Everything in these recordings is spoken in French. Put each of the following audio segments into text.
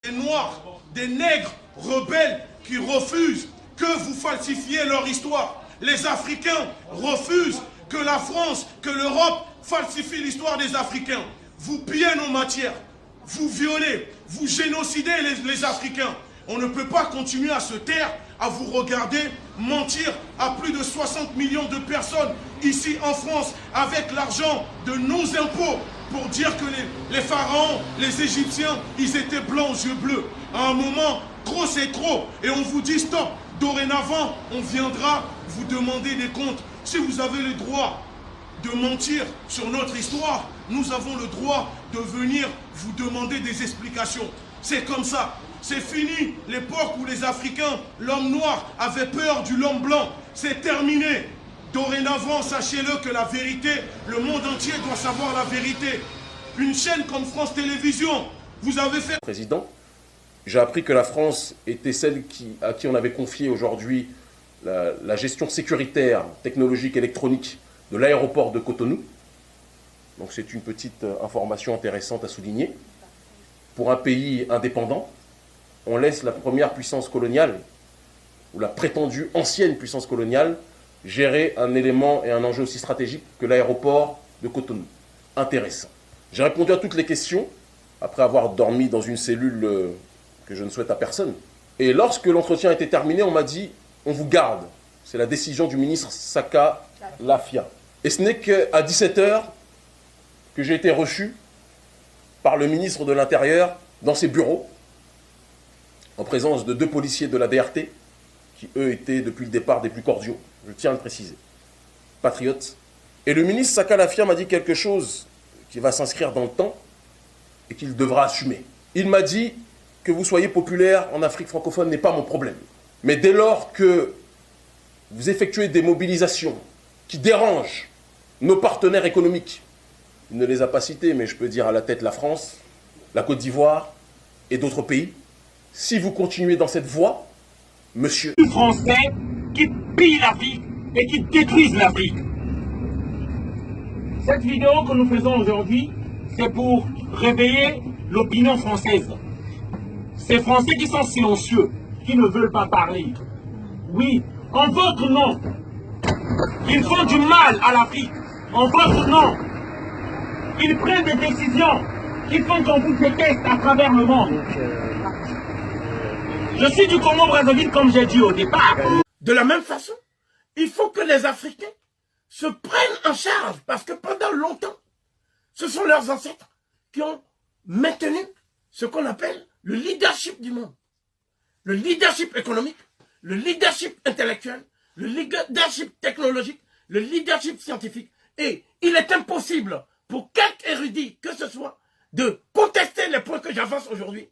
Des Noirs, des nègres rebelles qui refusent que vous falsifiez leur histoire. Les Africains refusent que la France, que l'Europe falsifie l'histoire des Africains. Vous pillez nos matières, vous violez, vous génocidez les Africains. On ne peut pas continuer à se taire, à vous regarder mentir à plus de 60 millions de personnes ici en France avec l'argent de nos impôts pour dire que les pharaons, les Égyptiens, ils étaient blancs aux yeux bleus. À un moment, trop c'est trop et on vous dit stop. Dorénavant, on viendra vous demander des comptes. Si vous avez le droit de mentir sur notre histoire, nous avons le droit de venir vous demander des explications. C'est comme ça. C'est fini l'époque où les Africains, l'homme noir, avait peur du l'homme blanc. C'est terminé. Dorénavant, sachez-le que la vérité, le monde entier doit savoir la vérité. Une chaîne comme France Télévisions, vous avez fait... Président, j'ai appris que la France était celle à qui on avait confié aujourd'hui la gestion sécuritaire, technologique, électronique de l'aéroport de Cotonou. Donc c'est une petite information intéressante à souligner. Pour un pays indépendant, on laisse la première puissance coloniale, ou la prétendue ancienne puissance coloniale, gérer un élément et un enjeu aussi stratégique que l'aéroport de Cotonou. Intéressant. J'ai répondu à toutes les questions, après avoir dormi dans une cellule que je ne souhaite à personne. Et lorsque l'entretien était terminé, on m'a dit « on vous garde ». C'est la décision du ministre Saka Lafia. Et ce n'est qu'à 17 h que j'ai été reçu par le ministre de l'Intérieur dans ses bureaux, en présence de 2 policiers de la DRT, qui eux étaient depuis le départ des plus cordiaux, je tiens à le préciser, patriotes. Et le ministre Saka Lafia m'a dit quelque chose qui va s'inscrire dans le temps et qu'il devra assumer. Il m'a dit que vous soyez populaire en Afrique francophone n'est pas mon problème. Mais dès lors que vous effectuez des mobilisations qui dérangent nos partenaires économiques, il ne les a pas cités, mais je peux dire à la tête la France, la Côte d'Ivoire et d'autres pays, si vous continuez dans cette voie, monsieur... Les Français qui pillent l'Afrique et qui détruisent l'Afrique. Cette vidéo que nous faisons aujourd'hui, c'est pour réveiller l'opinion française. Ces Français qui sont silencieux, qui ne veulent pas parler. Oui, en votre nom, ils font du mal à l'Afrique. En votre nom, ils prennent des décisions qui font qu'on vous déteste à travers le monde. Je suis du Congo-Brazzaville comme j'ai dit au départ. De la même façon, il faut que les Africains se prennent en charge parce que pendant longtemps, ce sont leurs ancêtres qui ont maintenu ce qu'on appelle le leadership du monde. Le leadership économique, le leadership intellectuel, le leadership technologique, le leadership scientifique. Et il est impossible pour quelque érudit que ce soit de contester les points que j'avance aujourd'hui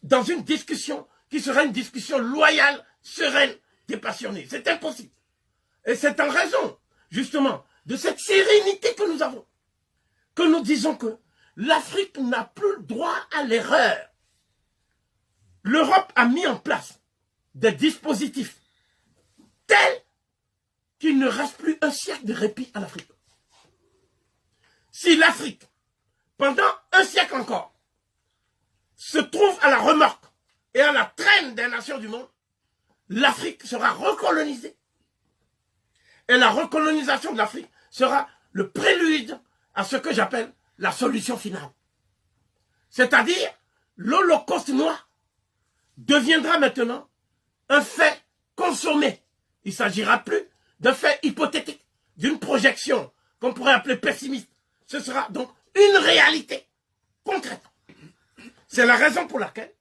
dans une discussion qui sera une discussion loyale, sereine, dépassionnée. C'est impossible. Et c'est en raison, justement, de cette sérénité que nous avons, que nous disons que l'Afrique n'a plus le droit à l'erreur. L'Europe a mis en place des dispositifs tels qu'il ne reste plus un siècle de répit à l'Afrique. Si l'Afrique, pendant un siècle encore, se trouve à la remorque et à la traîne des nations du monde, l'Afrique sera recolonisée. Et la recolonisation de l'Afrique sera le prélude à ce que j'appelle la solution finale. C'est-à-dire, l'Holocauste noir deviendra maintenant un fait consommé. Il ne s'agira plus d'un fait hypothétique, d'une projection qu'on pourrait appeler pessimiste. Ce sera donc une réalité concrète. C'est la raison pour laquelle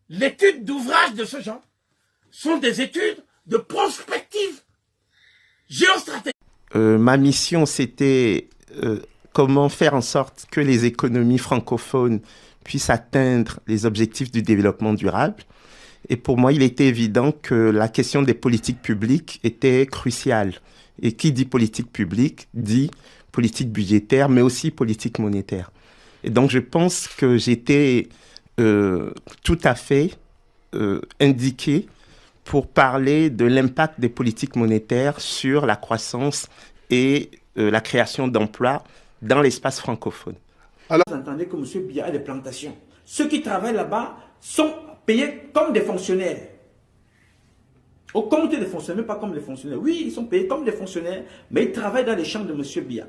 l'étude d'ouvrages de ce genre sont des études de prospective géostratégique. Ma mission, c'était comment faire en sorte que les économies francophones puissent atteindre les objectifs du développement durable. Et pour moi, il était évident que la question des politiques publiques était cruciale. Et qui dit politique publique dit politique budgétaire, mais aussi politique monétaire. Et donc, je pense que j'étais tout à fait indiqué pour parler de l'impact des politiques monétaires sur la croissance et la création d'emplois dans l'espace francophone. Alors, vous entendez que M. Biya a des plantations. Ceux qui travaillent là-bas, sont payés comme des fonctionnaires. Au compte des fonctionnaires, pas comme les fonctionnaires. Oui, ils sont payés comme des fonctionnaires, mais ils travaillent dans les champs de M. Biya.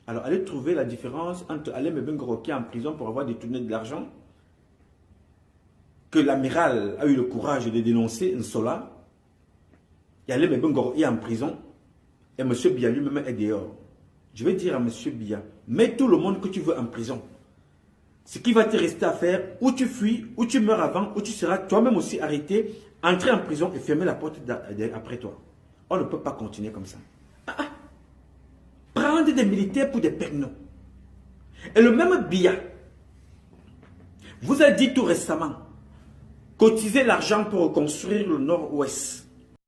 Alors, allez trouver la différence entre Alain Mbengue qui est en prison pour avoir détourné de l'argent, que l'amiral a eu le courage de dénoncer Nsola, et Alain Mbengue est en prison, et M. Biya lui-même est dehors. Je vais dire à M. Biya, mets tout le monde que tu veux en prison. Ce qui va te rester à faire, ou tu fuis, ou tu meurs avant, ou tu seras toi-même aussi arrêté, entrer en prison et fermer la porte après toi. On ne peut pas continuer comme ça. Prendre des militaires pour des pegnos. Et le même Biya vous a dit tout récemment, cotiser l'argent pour reconstruire le nord-ouest.